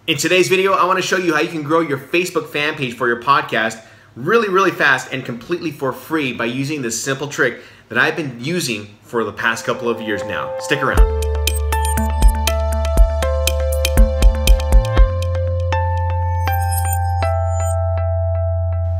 In today's video, I want to show you how you can grow your Facebook fan page for your podcast really fast and completely for free by using this simple trick that I've been using for the past couple of years now. Stick around.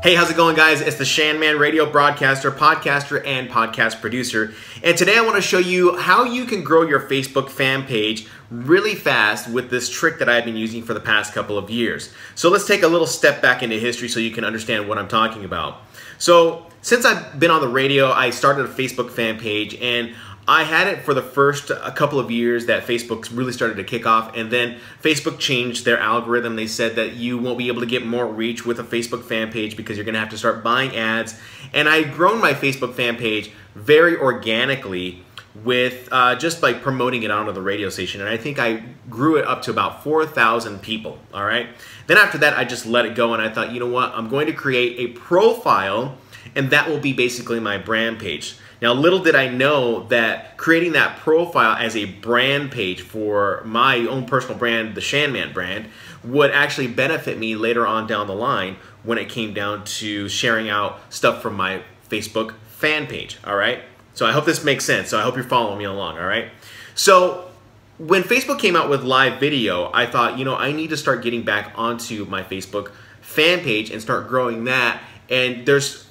Hey, how's it going, guys? It's the Shanman radio broadcaster, podcaster, and podcast producer. And today I want to show you how you can grow your Facebook fan page really fast with this trick that I've been using for the past couple of years. So let's take a little step back into history so you can understand what I'm talking about. So since I've been on the radio, I started a Facebook fan page, and I had it for the first couple of years that Facebook really started to kick off, and then Facebook changed their algorithm. They said that you won't be able to get more reach with a Facebook fan page because you're going to have to start buying ads. And I had grown my Facebook fan page very organically with just by promoting it onto the radio station, and I think I grew it up to about 4,000 people. All right. Then after that, I just let it go, and I thought, you know what, I'm going to create a profile, and that will be basically my brand page. Now, little did I know that creating that profile as a brand page for my own personal brand, the Shanman brand, would actually benefit me later on down the line when it came down to sharing out stuff from my Facebook fan page. All right. So I hope this makes sense. So I hope you're following me along. All right. So when Facebook came out with live video, I thought, you know, I need to start getting back onto my Facebook fan page and start growing that. And there's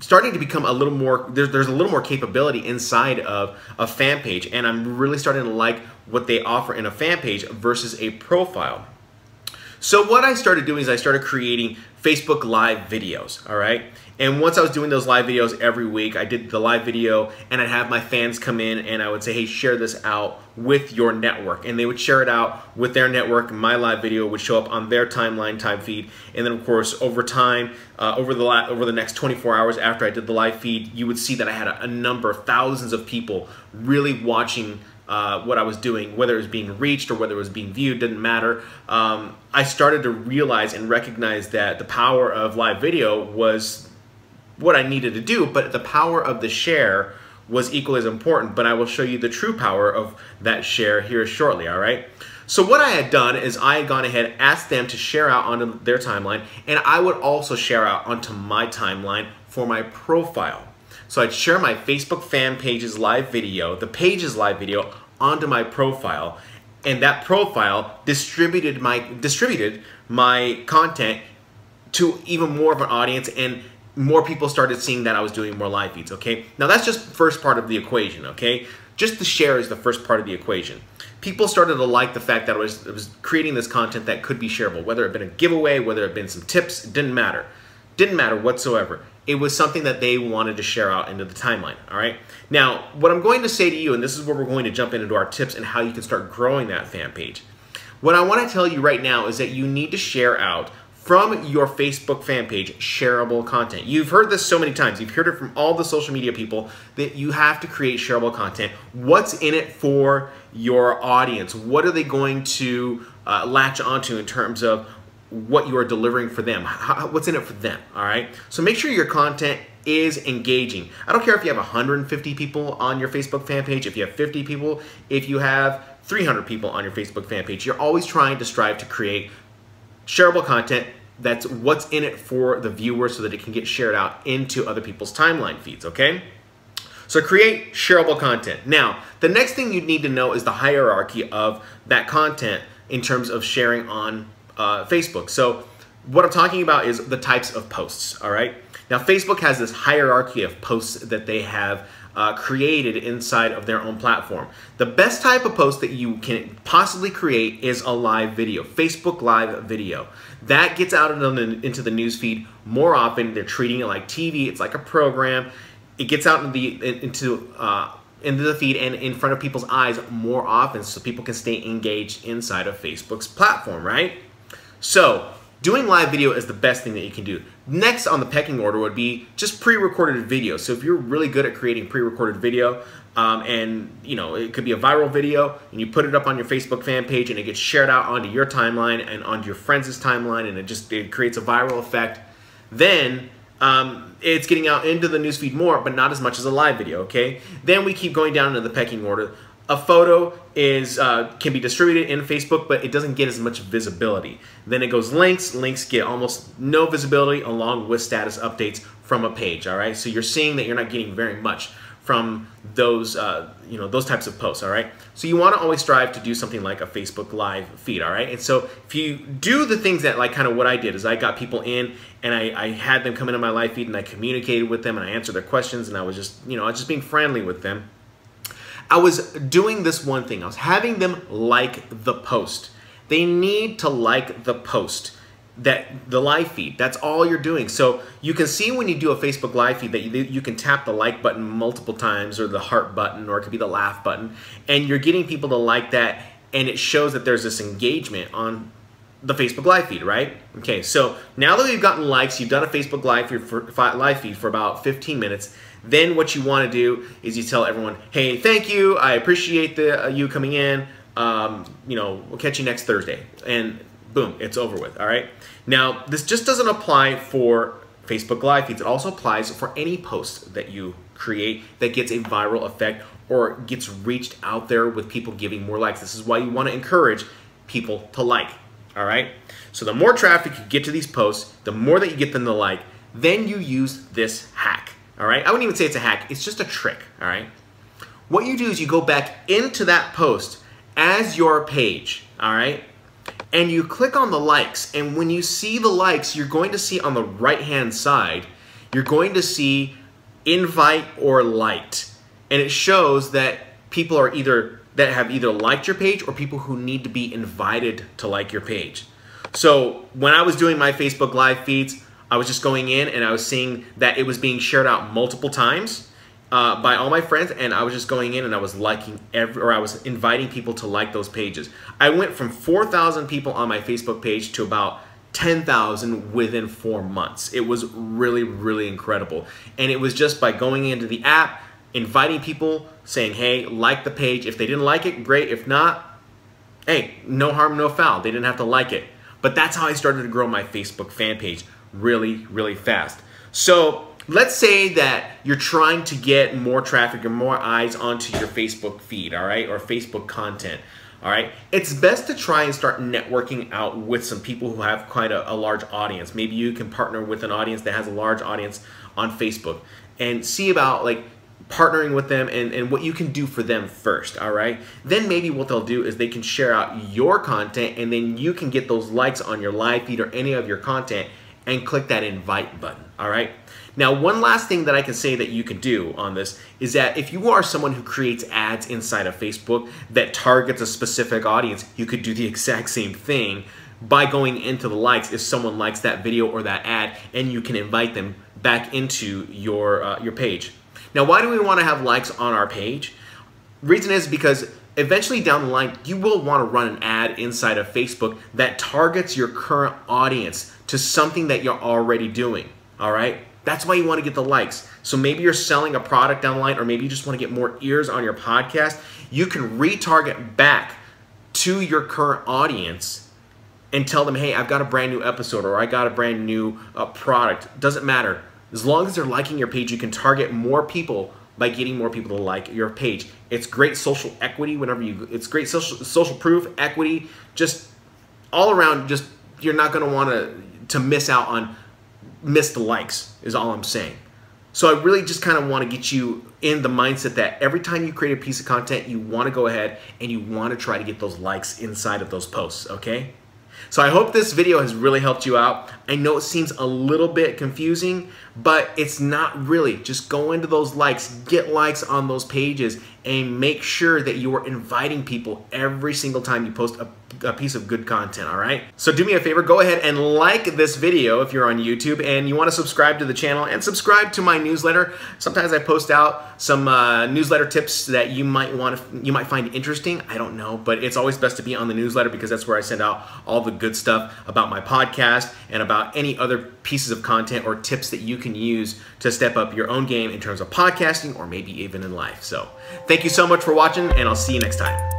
starting to become a little more, there's a little more capability inside of a fan page, and I'm really starting to like what they offer in a fan page versus a profile. So what I started doing is I started creating Facebook live videos, all right? And once I was doing those live videos every week, I did the live video, and I'd have my fans come in and I would say, hey, share this out with your network. And they would share it out with their network. My live video would show up on their timeline, time feed. And then, of course, over time, over the next 24 hours after I did the live feed, you would see that I had a number of thousands of people really watching what I was doing, whether it was being reached or whether it was being viewed, didn't matter. I started to realize and recognize that the power of live video was what I needed to do, but the power of the share was equally as important. But I will show you the true power of that share here shortly, all right? So what I had done is I had gone ahead and asked them to share out onto their timeline, and I would also share out onto my timeline for my profile. So I'd share my Facebook fan page's live video, the page's live video, onto my profile, and that profile distributed my content to even more of an audience, and more people started seeing that I was doing more live feeds, okay? Now that's just the first part of the equation, okay? Just the share is the first part of the equation. People started to like the fact that I was creating this content that could be shareable, whether it had been a giveaway, whether it had been some tips, it didn't matter. Didn't matter whatsoever. It was something that they wanted to share out into the timeline, all right? Now, what I'm going to say to you, and this is where we're going to jump into our tips and how you can start growing that fan page. What I want to tell you right now is that you need to share out from your Facebook fan page shareable content. You've heard this so many times. You've heard it from all the social media people that you have to create shareable content. What's in it for your audience? What are they going to latch onto in terms of what you are delivering for them? What's in it for them, all right? So make sure your content is engaging. I don't care if you have 150 people on your Facebook fan page, if you have 50 people, if you have 300 people on your Facebook fan page. You're always trying to strive to create shareable content that's what's in it for the viewer so that it can get shared out into other people's timeline feeds, okay? So create shareable content. Now, the next thing you need to know is the hierarchy of that content in terms of sharing on Facebook. So what I'm talking about is the types of posts, all right? Now, Facebook has this hierarchy of posts that they have created inside of their own platform. The best type of post that you can possibly create is a live video, Facebook live video. That gets out into the newsfeed more often. They're treating it like TV. It's like a program. It gets out into the feed and in front of people's eyes more often so people can stay engaged inside of Facebook's platform, right? So doing live video is the best thing that you can do. Next on the pecking order would be just pre-recorded video. So if you're really good at creating pre-recorded video, and you know, it could be a viral video, and you put it up on your Facebook fan page and it gets shared out onto your timeline and onto your friends' timeline, and it creates a viral effect, then it's getting out into the newsfeed more, but not as much as a live video, okay? Then we keep going down into the pecking order. a photo is can be distributed in Facebook, but it doesn't get as much visibility. Then it goes links. Links get almost no visibility along with status updates from a page. All right, so you're seeing that you're not getting very much from those those types of posts. All right, so you want to always strive to do something like a Facebook Live feed. All right, and so if you do the things that, like kind of what I did is I got people in and I had them come into my live feed and I communicated with them and I answered their questions and I was just I was just being friendly with them. I was doing this one thing. I was having them like the post. They need to like the post, the live feed. That's all you're doing. So you can see when you do a Facebook live feed that you can tap the like button multiple times, or the heart button, or it could be the laugh button, and you're getting people to like that, and it shows that there's this engagement on the Facebook live feed, right? Okay, so now that we've gotten likes, you've done a Facebook live feed for about 15 minutes. Then what you want to do is you tell everyone, hey, thank you, I appreciate you coming in, we'll catch you next Thursday. And boom, it's over with, all right? Now, this just doesn't apply for Facebook live feeds. It also applies for any post that you create that gets a viral effect or gets reached out there with people giving more likes. This is why you want to encourage people to like, all right? So the more traffic you get to these posts, the more that you get them to like, then you use this hack. All right, I wouldn't even say it's a hack, it's just a trick, all right? What you do is you go back into that post as your page, all right? And you click on the likes, and when you see the likes, you're going to see on the right-hand side, you're going to see invite or liked. And it shows that people are that have either liked your page or people who need to be invited to like your page. So when I was doing my Facebook live feeds, I was just going in and I was seeing that it was being shared out multiple times by all my friends, and I was just going in and I was liking I was inviting people to like those pages. I went from 4,000 people on my Facebook page to about 10,000 within 4 months. It was really, really incredible. And it was just by going into the app, inviting people, saying, hey, like the page. If they didn't like it, great. If not, hey, no harm, no foul. They didn't have to like it. But that's how I started to grow my Facebook fan page really, really fast. So let's say that you're trying to get more traffic or more eyes onto your Facebook feed, all right, or Facebook content, all right? It's best to try and start networking out with some people who have quite a large audience. Maybe you can partner with an audience that has a large audience on Facebook and see about like partnering with them and what you can do for them first, all right? Then maybe what they'll do is they can share out your content, and then you can get those likes on your live feed or any of your content and click that invite button, all right? Now, one last thing that I can say that you can do on this is that if you are someone who creates ads inside of Facebook that targets a specific audience, you could do the exact same thing by going into the likes if someone likes that video or that ad, and you can invite them back into your page. Now, why do we want to have likes on our page? Reason is because eventually down the line, you will want to run an ad inside of Facebook that targets your current audience to something that you're already doing, all right? That's why you want to get the likes. So maybe you're selling a product down the line, or maybe you just want to get more ears on your podcast. You can retarget back to your current audience and tell them, hey, I've got a brand new episode, or I got a brand new product. Doesn't matter. As long as they're liking your page, you can target more people by getting more people to like your page. It's great social equity it's great social proof, equity, just all around. Just you're not going to want to miss the likes is all I'm saying. So I really just kind of want to get you in the mindset that every time you create a piece of content, you want to go ahead and you want to try to get those likes inside of those posts, okay? So I hope this video has really helped you out. I know it seems a little bit confusing, but it's not really. Just go into those likes, get likes on those pages, and make sure that you are inviting people every single time you post a piece of good content, all right? So do me a favor, go ahead and like this video if you're on YouTube and you want to subscribe to the channel and subscribe to my newsletter. Sometimes I post out some newsletter tips that you might find interesting. I don't know, but it's always best to be on the newsletter because that's where I send out all the good stuff about my podcast and about any other pieces of content or tips that you can use to step up your own game in terms of podcasting or maybe even in life. So thank you so much for watching, and I'll see you next time.